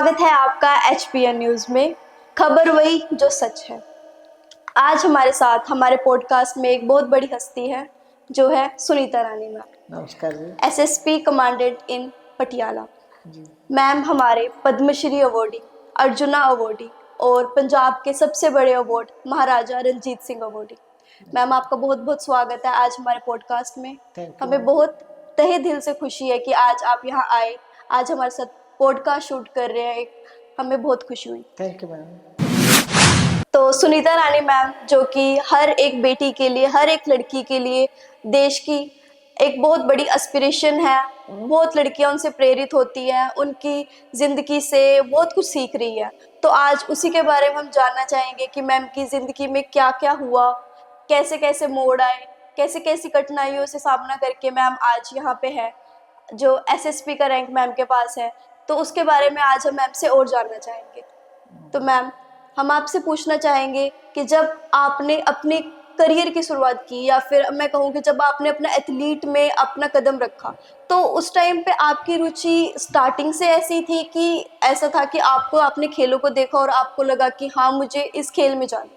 स्वागत है आपका HPN न्यूज़ में। खबर वही जो सच है। आज हमारे साथ हमारे पॉडकास्ट में एक बहुत बड़ी हस्ती है जो है सुनीता रानी मैम, नमस्कार जी। SSP कमांडेंट इन पटियाला। जी मैम हमारे पद्मश्री अवॉर्डी, अर्जुना अवॉर्डी और पंजाब के सबसे बड़े अवार्ड महाराजा रंजीत सिंह अवॉर्डी। मैम आपका बहुत बहुत स्वागत है आज हमारे पॉडकास्ट में। थैंक यू हमें मैम। बहुत तहे दिल से खुशी है कि आज आप यहाँ आए, आज हमारे साथ पॉडकास्ट शूट कर रहे हैं। हमें बहुत खुशी हुई। Thank you ma'am. तो सुनीता रानी मैम जो कि हर एक बेटी के लिए, हर एक लड़की के लिए देश की एक बहुत बड़ी एस्पिरेशन है। बहुत लड़कियां उनसे प्रेरित होती हैं, उनकी ज़िंदगी से बहुत कुछ सीख रही है। तो आज उसी के बारे में हम जानना चाहेंगे कि मैम की ज़िंदगी में क्या क्या हुआ, कैसे कैसे मोड़ आए, कैसे कैसी कठिनाइयों से सामना करके मैम आज यहाँ पे है, जो SSP का रैंक मैम के पास है। तो उसके बारे में आज हम मैम से और जानना चाहेंगे। तो मैम हम आपसे पूछना चाहेंगे कि जब आपने अपने करियर की शुरुआत की, या फिर मैं कहूँ कि जब आपने अपना एथलीट में अपना कदम रखा, तो उस टाइम पे आपकी रुचि स्टार्टिंग से ऐसी थी कि ऐसा था कि आपको आपने खेलों को देखा और आपको लगा कि हाँ मुझे इस खेल में जाना।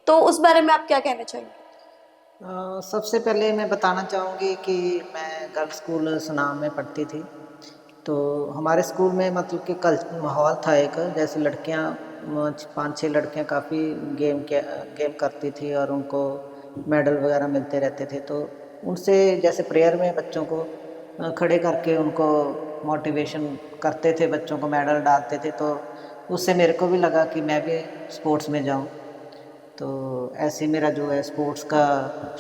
तो उस बारे में आप क्या कहना चाहेंगे? सबसे पहले मैं बताना चाहूँगी कि मैं गर्ल्स स्कूल सुनाम में पढ़ती थी। तो हमारे स्कूल में मतलब कि कल माहौल था एक, जैसे लड़कियाँ 5-6 लड़कियाँ काफ़ी गेम करती थी और उनको मेडल वगैरह मिलते रहते थे। तो उनसे जैसे प्रेयर में बच्चों को खड़े करके उनको मोटिवेशन करते थे, बच्चों को मेडल डालते थे। तो उससे मेरे को भी लगा कि मैं भी स्पोर्ट्स में जाऊँ। तो ऐसे मेरा जो है स्पोर्ट्स का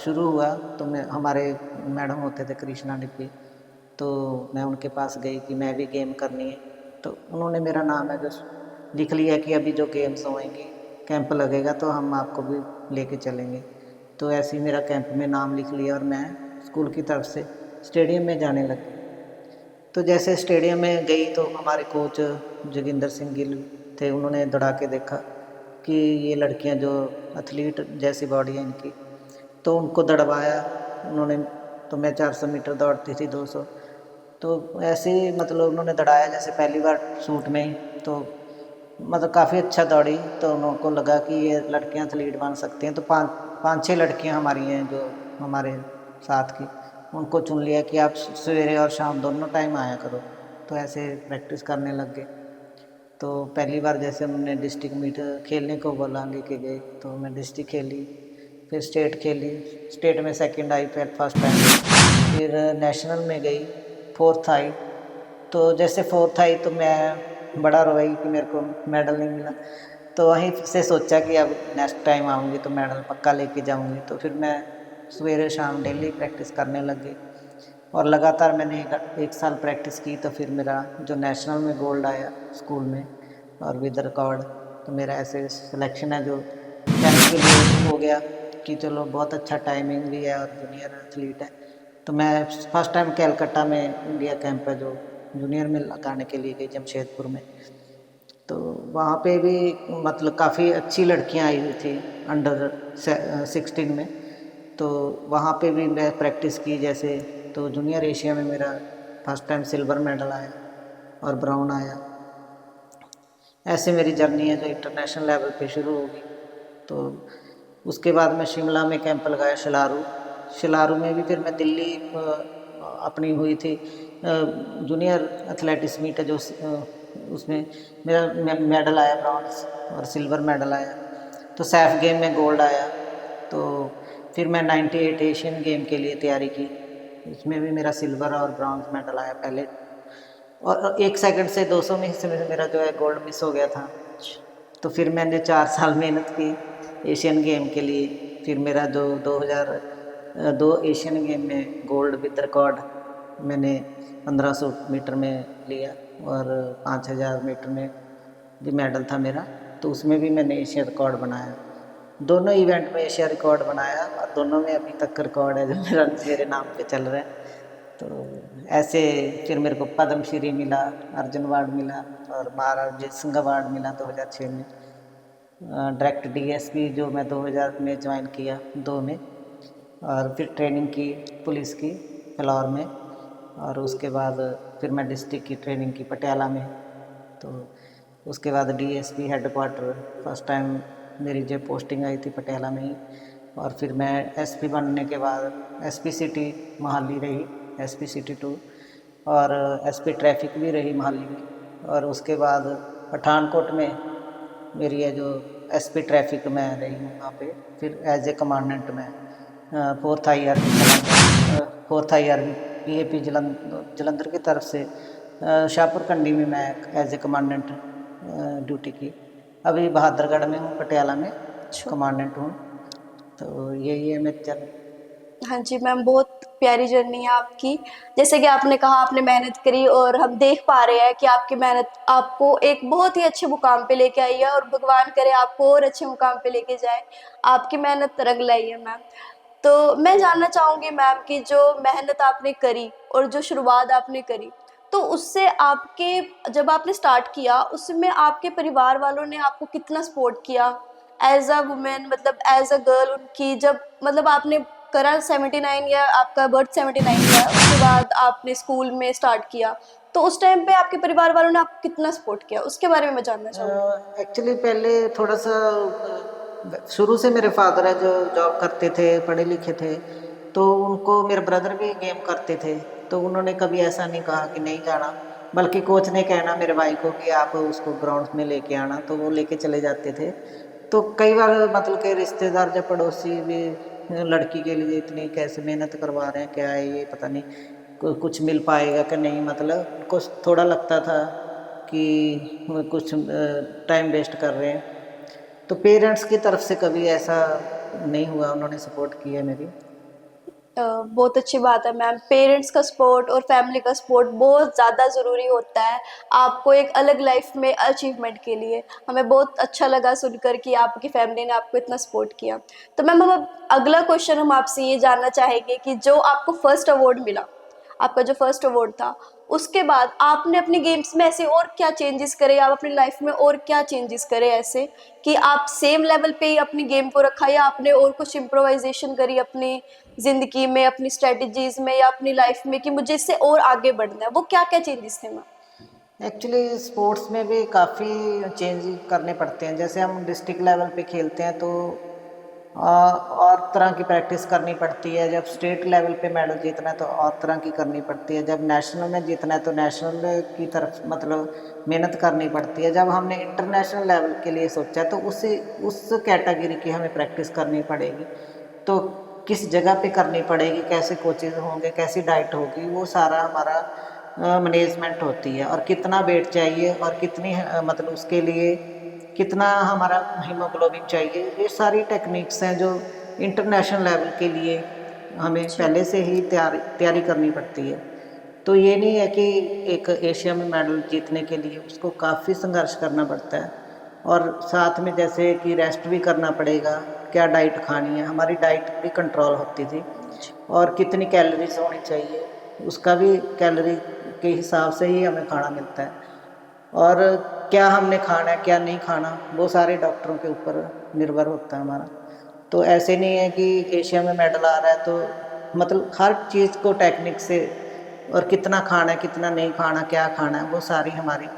शुरू हुआ। तो मैं हमारे मैडम होते थे कृष्णा डिप्पी, तो मैं उनके पास गई कि मैं भी गेम करनी है। तो उन्होंने मेरा नाम है जो लिख लिया कि अभी जो गेम्स होएंगे, कैंप लगेगा तो हम आपको भी लेके चलेंगे। तो ऐसे ही मेरा कैंप में नाम लिख लिया और मैं स्कूल की तरफ से स्टेडियम में जाने लगी। तो जैसे स्टेडियम में गई तो हमारे कोच जोगिंदर सिंह गिल थे, उन्होंने दौड़ा के देखा कि ये लड़कियां जो एथलीट जैसी बॉडी है इनकी, तो उनको दौड़वाया उन्होंने। तो मैं 400 मीटर दौड़ती थी, 200। तो ऐसे ही मतलब उन्होंने दौड़ाया जैसे पहली बार शूट में ही, तो मतलब काफ़ी अच्छा दौड़ी। तो उनको लगा कि ये लड़कियां एथलीट बन सकती हैं। तो पाँच छः लड़कियां हमारी हैं जो हमारे साथ की, उनको चुन लिया कि आप सवेरे और शाम दोनों टाइम आया करो। तो ऐसे प्रैक्टिस करने लग गए। तो पहली बार जैसे हमने डिस्ट्रिक्ट मीट खेलने को बोला, लेके गए, तो मैं डिस्ट्रिक्ट खेली, फिर स्टेट खेली, स्टेट में सेकंड आई, फिर फर्स्ट आई, फिर नेशनल में गई, फोर्थ आई। तो जैसे फोर्थ आई तो मैं बड़ा रोई कि मेरे को मेडल नहीं मिला। तो वहीं से सोचा कि अब नेक्स्ट टाइम आऊँगी तो मेडल पक्का लेके जाऊँगी। तो फिर मैं सवेरे शाम डेली प्रैक्टिस करने लग गई और लगातार मैंने एक साल प्रैक्टिस की। तो फिर मेरा जो नेशनल में गोल्ड आया स्कूल में और विद रिकॉर्ड। तो मेरा ऐसे सिलेक्शन है जो कैंप के लिए हो गया कि चलो बहुत अच्छा टाइमिंग भी है और जूनियर एथलीट है। तो मैं फर्स्ट टाइम कैलकाटा में इंडिया कैंप है जो जूनियर में लगाने के लिए गई, जमशेदपुर में। तो वहाँ पे भी मतलब काफ़ी अच्छी लड़कियाँ आई हुई थी अंडर 16 में। तो वहाँ पे भी मैं प्रैक्टिस की जैसे। तो जूनियर एशिया में मेरा फर्स्ट टाइम सिल्वर मेडल आया और ब्राउन आया। ऐसे मेरी जर्नी है जो इंटरनेशनल लेवल पे शुरू होगी। तो उसके बाद मैं शिमला में कैंप लगाया, शिलारू में भी फिर मैं दिल्ली अपनी हुई थी जूनियर एथलेटिक्स मीट है जो उसमें मेरा मेडल आया, ब्रॉन्ज और सिल्वर मेडल आया। तो सैफ गेम में गोल्ड आया। तो फिर मैं 98 एशियन गेम के लिए तैयारी की, उसमें भी मेरा सिल्वर और ब्रॉन्ज मेडल आया पहले। और 1 सेकंड से 200 में हिस्से में मेरा जो है गोल्ड मिस हो गया था। तो फिर मैंने 4 साल मेहनत की एशियन गेम के लिए। फिर मेरा जो 2002 एशियन गेम में गोल्ड विद रिकॉर्ड मैंने 1500 मीटर में लिया और 5000 मीटर में भी मेडल था मेरा। तो उसमें भी मैंने एशिया रिकॉर्ड बनाया। दोनों इवेंट में एशिया रिकॉर्ड बनाया और दोनों में अभी तक रिकॉर्ड है जो मेरे नाम पे चल रहा है। तो ऐसे फिर मेरे को पद्म श्री मिला, अर्जुन अवार्ड मिला और महाराज अजीत सिंह अवार्ड मिला 2006 में। डायरेक्ट DSP जो मैं 2000 में ज्वाइन किया, 2 में। और फिर ट्रेनिंग की पुलिस की फिलौर में, और उसके बाद फिर मैं डिस्ट्रिक्ट की ट्रेनिंग की पटियाला में। तो उसके बाद डीएसपी हेडक्वार्टर, फर्स्ट टाइम मेरी जब पोस्टिंग आई थी पटियाला में ही। और फिर मैं एसपी बनने के बाद एसपी सिटी मोहाली रही, एसपी सिटी 2, और एसपी ट्रैफिक भी रही मोहाली में। और उसके बाद पठानकोट में मेरी है जो एसपी ट्रैफिक में रही हूँ वहाँ पे। फिर एज ए कमांडेंट में fourth I R B PAP Jalandhar की तरफ से शाहपुर कंडी में मैं एज ए कमांडेंट ड्यूटी की। अभी बहादुरगढ़ में हूँ, पटियाला में कमांडेंट हूँ। तो यही है मेरी जर्नी। हाँ जी मैम, बहुत प्यारी जर्नी है आपकी। जैसे कि आपने कहा आपने मेहनत करी और हम देख पा रहे हैं कि आपकी मेहनत आपको एक बहुत ही अच्छे मुकाम पे लेके आई है, और भगवान करे आपको और अच्छे मुकाम पे लेके जाए। आपकी मेहनत रंग लाई है मैम। तो मैं जानना चाहूंगी मैम कि जो मेहनत आपने करी और जो शुरुआत आपने करी, तो उससे आपके जब आपने स्टार्ट किया उसमें आपके परिवार वालों ने आपको कितना सपोर्ट किया एज अ वुमेन, मतलब एज अ गर्ल उनकी, जब मतलब आपने करा 79 या आपका बर्थ 79 है, उसके बाद आपने स्कूल में स्टार्ट किया, तो उस टाइम पे आपके परिवार वालों ने आपको कितना सपोर्ट किया उसके बारे में मैं जानना चाहूँगी। एक्चुअली पहले थोड़ा सा शुरू से मेरे फादर है जो जॉब करते थे, पढ़े लिखे थे, तो उनको मेरे ब्रदर भी गेम करते थे, तो उन्होंने कभी ऐसा नहीं कहा कि नहीं जाना, बल्कि कोच ने कहना मेरे भाई को कि आप उसको ग्राउंड में लेके आना, तो वो लेके चले जाते थे। तो कई बार मतलब के रिश्तेदार जब पड़ोसी भी लड़की के लिए इतनी कैसे मेहनत करवा रहे हैं, क्या है ये पता नहीं कुछ मिल पाएगा कि नहीं, मतलब कुछ थोड़ा लगता था कि कुछ टाइम वेस्ट कर रहे हैं। तो पेरेंट्स की तरफ से कभी ऐसा नहीं हुआ, उन्होंने सपोर्ट किया मेरी। बहुत अच्छी बात है मैम। पेरेंट्स का सपोर्ट और फैमिली का सपोर्ट बहुत ज़्यादा ज़रूरी होता है आपको एक अलग लाइफ में अचीवमेंट के लिए। हमें बहुत अच्छा लगा सुनकर कि आपकी फैमिली ने आपको इतना सपोर्ट किया। तो मैम अब अगला क्वेश्चन हम आपसे ये जानना चाहेंगे कि जो आपको फर्स्ट अवार्ड मिला, आपका जो फर्स्ट अवार्ड था, उसके बाद आपने अपने गेम्स में ऐसे और क्या चेंजेस करे, आप अपनी लाइफ में और क्या चेंजेस करे ऐसे कि आप सेम लेवल पे ही अपनी गेम को रखा, या आपने और कुछ इम्प्रोवाइजेशन करी अपनी जिंदगी में, अपनी स्ट्रेटजीज में या अपनी लाइफ में कि मुझे इससे और आगे बढ़ना है, वो क्या क्या चेंजेस थे मैम? एक्चुअली स्पोर्ट्स में भी काफ़ी चेंज करने पड़ते हैं। जैसे हम डिस्ट्रिक्ट लेवल पे खेलते हैं तो और तरह की प्रैक्टिस करनी पड़ती है। जब स्टेट लेवल पे मेडल जीतना है तो और तरह की करनी पड़ती है। जब नेशनल में जीतना है तो नेशनल की तरफ मतलब मेहनत करनी पड़ती है। जब हमने इंटरनेशनल लेवल के लिए सोचा है तो उस कैटेगरी की हमें प्रैक्टिस करनी पड़ेगी। तो किस जगह पे करनी पड़ेगी, कैसे कोचेज होंगे, कैसी डाइट होगी, वो सारा हमारा मैनेजमेंट होती है। और कितना वेट चाहिए और कितनी मतलब उसके लिए कितना हमारा हीमोग्लोबिन चाहिए, ये सारी टेक्निक्स हैं जो इंटरनेशनल लेवल के लिए हमें जी। पहले से ही तैयारी करनी पड़ती है। तो ये नहीं है कि एक एशिया में मेडल जीतने के लिए उसको काफ़ी संघर्ष करना पड़ता है। और साथ में जैसे कि रेस्ट भी करना पड़ेगा, क्या डाइट खानी है, हमारी डाइट भी कंट्रोल होती थी। और कितनी कैलोरीज होनी चाहिए, उसका भी कैलोरी के हिसाब से ही हमें खाना मिलता है। और क्या हमने खाना है क्या नहीं खाना, वो सारे डॉक्टरों के ऊपर निर्भर होता है हमारा। तो ऐसे नहीं है कि एशिया में मेडल आ रहा है तो मतलब हर चीज़ को टेक्निक से, और कितना खाना है कितना नहीं खाना, क्या खाना है, वो सारी हमारी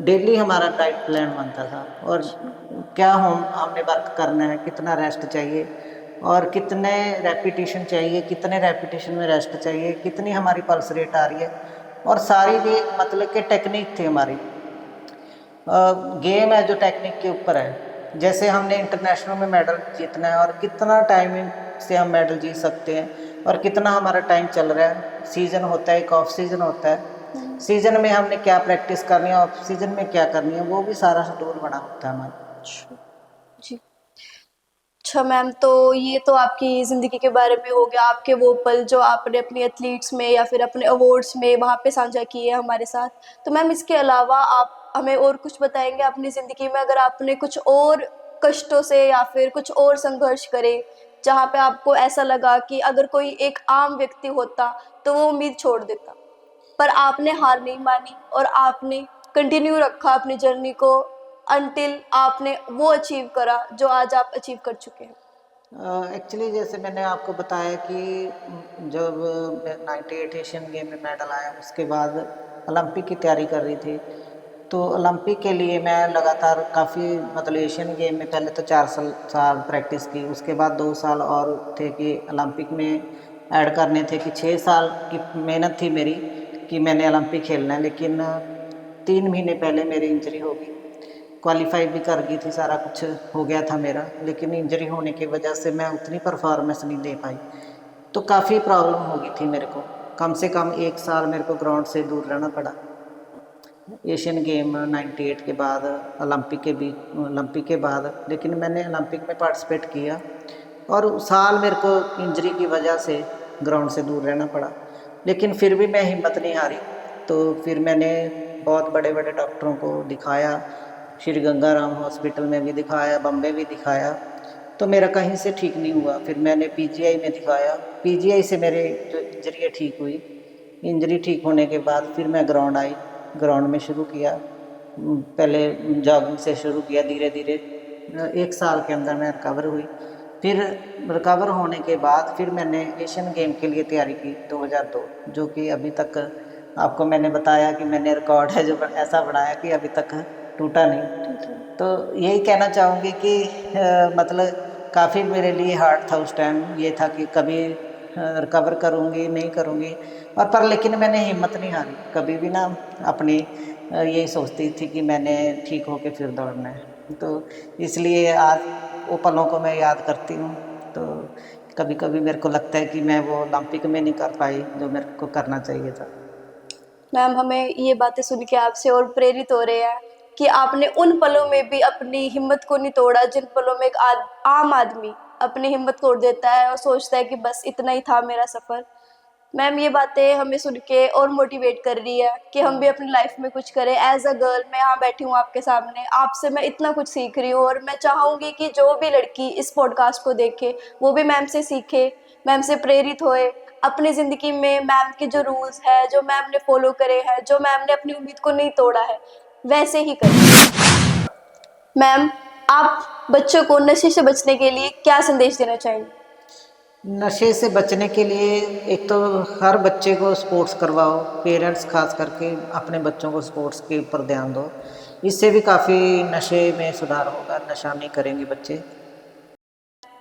डेली हमारा डाइट प्लान बनता था। और क्या हमने वर्क करना है, कितना रेस्ट चाहिए, और कितने रेपिटेशन चाहिए, कितने रेपिटेशन में रेस्ट चाहिए, कितनी हमारी पल्स रेट आ रही है, और सारी भी मतलब कि टेक्निक थी हमारी। गेम है जो टेक्निक के ऊपर है। जैसे हमने इंटरनेशनल में मेडल जीतना है और कितना टाइमिंग से हम मेडल जीत सकते हैं, और कितना हमारा टाइम चल रहा है। सीज़न होता है, एक ऑफ सीज़न होता है, सीज़न में हमने क्या प्रैक्टिस करनी है, ऑफ सीज़न में क्या करनी है, वो भी सारा शेड्यूल बना होता है हमारा। जी। अच्छा मैम, तो ये तो आपकी ज़िंदगी के बारे में हो गया, आपके वो पल जो आपने अपनी एथलीट्स में या फिर अपने अवार्ड्स में वहाँ पे साझा किए हैं हमारे साथ। तो मैम इसके अलावा आप हमें और कुछ बताएंगे अपनी ज़िंदगी में, अगर आपने कुछ और कष्टों से या फिर कुछ और संघर्ष करे जहाँ पे आपको ऐसा लगा कि अगर कोई एक आम व्यक्ति होता तो वो उम्मीद छोड़ देता, पर आपने हार नहीं मानी और आपने कंटिन्यू रखा अपनी जर्नी को अनटिल आपने वो अचीव करा जो आज आप अचीव कर चुके हैं। एक्चुअली जैसे मैंने आपको बताया कि जब 98 एशियन गेम में मेडल आया उसके बाद ओलंपिक की तैयारी कर रही थी, तो ओलंपिक के लिए मैं लगातार काफ़ी मतलब एशियन गेम में पहले तो 4 साल प्रैक्टिस की, उसके बाद 2 साल और थे कि ओलंपिक में ऐड करने थे, कि 6 साल की मेहनत थी मेरी कि मैंने ओलंपिक खेलना है। लेकिन 3 महीने पहले मेरी इंजरी हो गई। क्वालिफाई भी कर गई थी, सारा कुछ हो गया था मेरा, लेकिन इंजरी होने की वजह से मैं उतनी परफॉर्मेंस नहीं दे पाई। तो काफ़ी प्रॉब्लम हो गई थी मेरे को, कम से कम 1 साल मेरे को ग्राउंड से दूर रहना पड़ा। एशियन गेम 98 के बाद, ओलंपिक के बाद, लेकिन मैंने ओलंपिक में पार्टिसिपेट किया और उस साल मेरे को इंजरी की वजह से ग्राउंड से दूर रहना पड़ा। लेकिन फिर भी मैं हिम्मत नहीं हारी, तो फिर मैंने बहुत बड़े बड़े डॉक्टरों को दिखाया, श्री गंगाराम हॉस्पिटल में भी दिखाया, बम्बे भी दिखाया, तो मेरा कहीं से ठीक नहीं हुआ। फिर मैंने पीजीआई में दिखाया, पीजीआई से मेरे जो इंजरी है ठीक हुई। इंजरी ठीक होने के बाद फिर मैं ग्राउंड आई, ग्राउंड में शुरू किया। पहले जॉगिंग से शुरू किया, धीरे धीरे 1 साल के अंदर मैं रिकवर हुई। फिर रिकवर होने के बाद फिर मैंने एशियन गेम के लिए तैयारी की 2002, जो कि अभी तक आपको मैंने बताया कि मैंने रिकॉर्ड है जो ऐसा बनाया कि अभी तक टूटा नहीं। तो यही कहना चाहूँगी कि मतलब काफ़ी मेरे लिए हार्ड था उस टाइम, ये था कि कभी रिकवर करूँगी नहीं करूँगी, और पर लेकिन मैंने हिम्मत नहीं हारी कभी भी ना अपनी। यही सोचती थी कि मैंने ठीक होके फिर दौड़ना है। तो इसलिए आज वो पलों को मैं याद करती हूँ। तो कभी कभी मेरे को लगता है कि मैं वो ओलंपिक में नहीं कर पाई जो मेरे को करना चाहिए था। मैम, हमें ये बातें सुन के आपसे और प्रेरित हो रहे हैं कि आपने उन पलों में भी अपनी हिम्मत को नहीं तोड़ा जिन पलों में एक आम आदमी अपनी हिम्मत तोड़ देता है और सोचता है कि बस इतना ही था मेरा सफ़र। मैम, ये बातें हमें सुन के और मोटिवेट कर रही है कि हम भी अपनी लाइफ में कुछ करें। एज अ गर्ल मैं यहाँ बैठी हूँ आपके सामने, आपसे मैं इतना कुछ सीख रही हूँ और मैं चाहूँगी कि जो भी लड़की इस पॉडकास्ट को देखे वो भी मैम से सीखे, मैम से प्रेरित होए, अपनी ज़िंदगी में मैम के जो रूल्स है, जो मैम ने फॉलो करे हैं, जो मैम ने अपनी उम्मीद को नहीं तोड़ा है, वैसे ही करें। मैम, आप बच्चों को नशे से बचने के लिए क्या संदेश देना चाहेंगे? नशे से बचने के लिए एक तो हर बच्चे को स्पोर्ट्स करवाओ, पेरेंट्स खास करके अपने बच्चों को स्पोर्ट्स के ऊपर ध्यान दो, इससे भी काफ़ी नशे में सुधार होगा, नशा नहीं करेंगे बच्चे।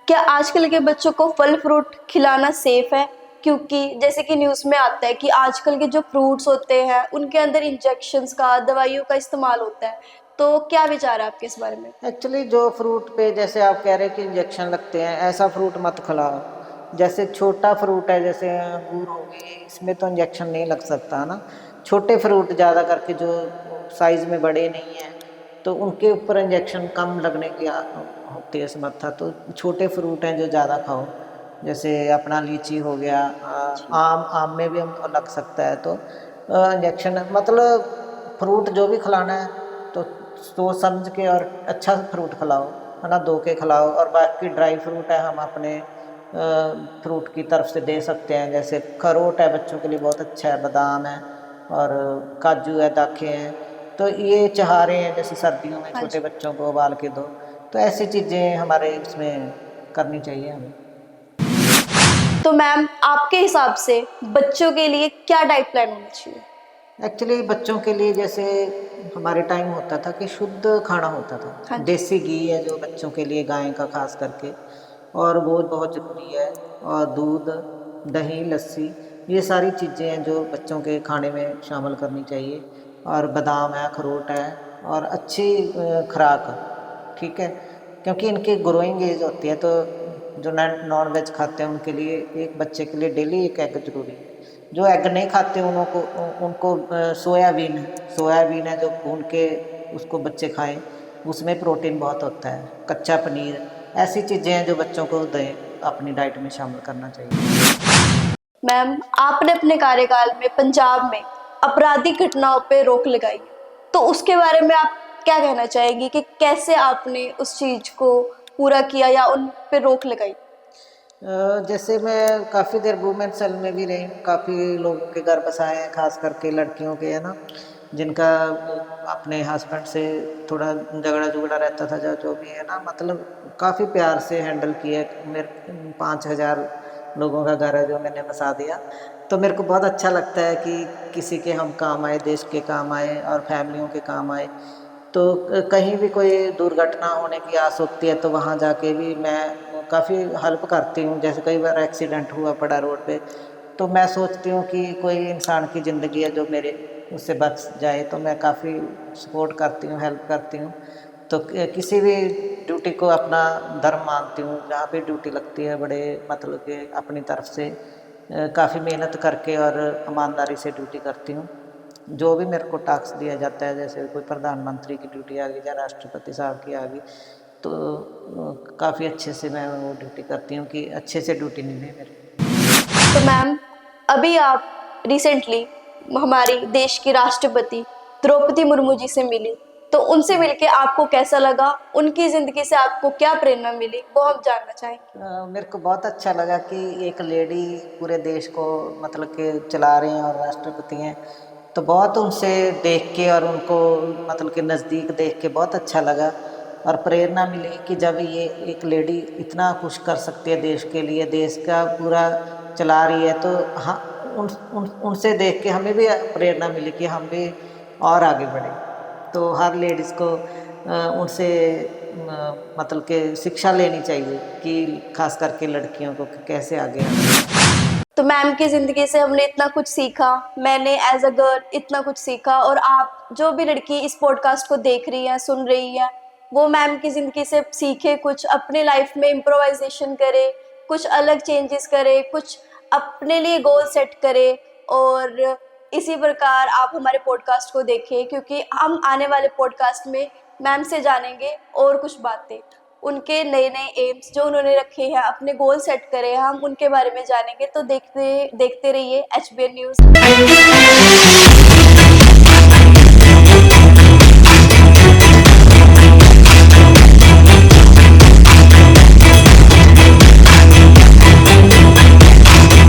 क्या आजकल के बच्चों को फल फ्रूट खिलाना सेफ है? क्योंकि जैसे कि न्यूज़ में आता है कि आजकल के जो फ्रूट्स होते हैं उनके अंदर इंजेक्शंस का, दवाइयों का इस्तेमाल होता है, तो क्या विचार है आपके इस बारे में? एक्चुअली जो फ्रूट पे जैसे आप कह रहे हैं कि इंजेक्शन लगते हैं, ऐसा फ्रूट मत खिलाओ। जैसे छोटा फ्रूट है, जैसे अंगूर हो गए, इसमें तो इंजेक्शन नहीं लग सकता ना। छोटे फ्रूट ज़्यादा करके जो साइज़ में बड़े नहीं हैं, तो उनके ऊपर इंजेक्शन कम लगने की होती है समर्था। तो छोटे फ्रूट हैं जो ज़्यादा खाओ, जैसे अपना लीची हो गया, आम आम में भी हमको लग सकता है, तो इंजेक्शन मतलब फ्रूट जो भी खिलाना है तो सोच समझ के और अच्छा फ्रूट खिलाओ, है ना, धो के खिलाओ। और बाकी ड्राई फ्रूट है, हम अपने फ्रूट की तरफ से दे सकते हैं, जैसे खरोट है बच्चों के लिए बहुत अच्छा है, बादाम है, और काजू है, दाखें हैं। तो ये चहारे हैं, जैसे सर्दियों में हाँ छोटे जी। बच्चों को उबाल के दो। तो ऐसी चीज़ें हमारे इसमें करनी चाहिए हमें। तो मैम, आपके हिसाब से बच्चों के लिए क्या डाइट प्लान होना चाहिए? एक्चुअली बच्चों के लिए जैसे हमारे टाइम होता था कि शुद्ध खाना होता हाँ था, जी। देसी घी है जो बच्चों के लिए, गाय का खास करके, और वो बहुत ज़रूरी है। और दूध, दही, लस्सी, ये सारी चीज़ें हैं जो बच्चों के खाने में शामिल करनी चाहिए। और बादाम है, अखरोट है, और अच्छी खुराक, ठीक है, क्योंकि इनकी ग्रोइंग एज होती है। तो जो नॉन वेज खाते हैं उनके लिए, एक बच्चे के लिए डेली एक एग जरूरी है। जो एग नहीं खाते उनको उनको सोयाबीन सोयाबीन है जो भून के उसको बच्चे खाएं, उसमें प्रोटीन बहुत होता है। कच्चा पनीर, ऐसी चीज़ें हैं जो बच्चों को दें, अपनी डाइट में शामिल करना चाहिए। मैम, आपने अपने कार्यकाल में पंजाब में आपराधिक घटनाओं पे रोक लगाई, तो उसके बारे में आप क्या कहना चाहेंगी कि कैसे आपने उस चीज को पूरा किया या उन पे रोक लगाई? जैसे मैं काफ़ी देर वुमेन सेल में भी रही हूँ, काफ़ी लोगों के घर बसाए हैं, खास करके लड़कियों के, है ना, जिनका अपने हस्बैंड से थोड़ा झगड़ा झुगड़ा रहता था, जो जो भी है ना, मतलब काफ़ी प्यार से हैंडल किया। मेरे 5,000 लोगों का घर है जो मैंने बसा दिया। तो मेरे को बहुत अच्छा लगता है कि किसी के हम काम आए, देश के काम आए और फैमिलियों के काम आए। तो कहीं भी कोई दुर्घटना होने की आस होती है तो वहाँ जाके भी मैं काफ़ी हेल्प करती हूँ। जैसे कई बार एक्सीडेंट हुआ पड़ा रोड पे, तो मैं सोचती हूँ कि कोई इंसान की ज़िंदगी है जो मेरे उससे बच जाए, तो मैं काफ़ी सपोर्ट करती हूँ, हेल्प करती हूँ। तो किसी भी ड्यूटी को अपना धर्म मानती हूँ, जहाँ पे ड्यूटी लगती है बड़े मतलब कि अपनी तरफ से काफ़ी मेहनत करके और ईमानदारी से ड्यूटी करती हूँ। जो भी मेरे को टास्क दिया जाता है, जैसे कोई प्रधानमंत्री की ड्यूटी आ गई या राष्ट्रपति साहब की आ गई, तो काफ़ी अच्छे से मैं वो ड्यूटी करती हूँ कि अच्छे से ड्यूटी निभे मेरी। तो मैम, अभी आप रिसेंटली हमारी देश की राष्ट्रपति द्रौपदी मुर्मू जी से मिली, तो उनसे मिलके आपको कैसा लगा? उनकी ज़िंदगी से आपको क्या प्रेरणा मिली, वो हम जानना चाहेंगे। मेरे को बहुत अच्छा लगा कि एक लेडी पूरे देश को मतलब कि चला रही हैं और राष्ट्रपति हैं। तो बहुत उनसे देख के और उनको मतलब कि नज़दीक देख के बहुत अच्छा लगा और प्रेरणा मिली कि जब ये एक लेडी इतना कुछ कर सकती है देश के लिए, देश का पूरा चला रही है, तो हाँ, उनसे देख के हमें भी प्रेरणा मिली कि हम भी और आगे बढ़ें। तो हर लेडीज़ को उनसे मतलब कि शिक्षा लेनी चाहिए कि खास करके लड़कियों को कि कैसे आगे आना। तो मैम की ज़िंदगी से हमने इतना कुछ सीखा, मैंने एज अ गर्ल इतना कुछ सीखा, और आप जो भी लड़की इस पॉडकास्ट को देख रही है, सुन रही है, वो मैम की ज़िंदगी से सीखे, कुछ अपने लाइफ में इम्प्रोवाइजेशन करे, कुछ अलग चेंजेस करे, कुछ अपने लिए गोल सेट करे। और इसी प्रकार आप हमारे पॉडकास्ट को देखें, क्योंकि हम आने वाले पॉडकास्ट में मैम से जानेंगे और कुछ बातें, उनके नए नए एम्स जो उन्होंने रखे हैं, अपने गोल सेट करे हैं, हम उनके बारे में जानेंगे। तो देखते देखते रहिए HBN न्यूज़।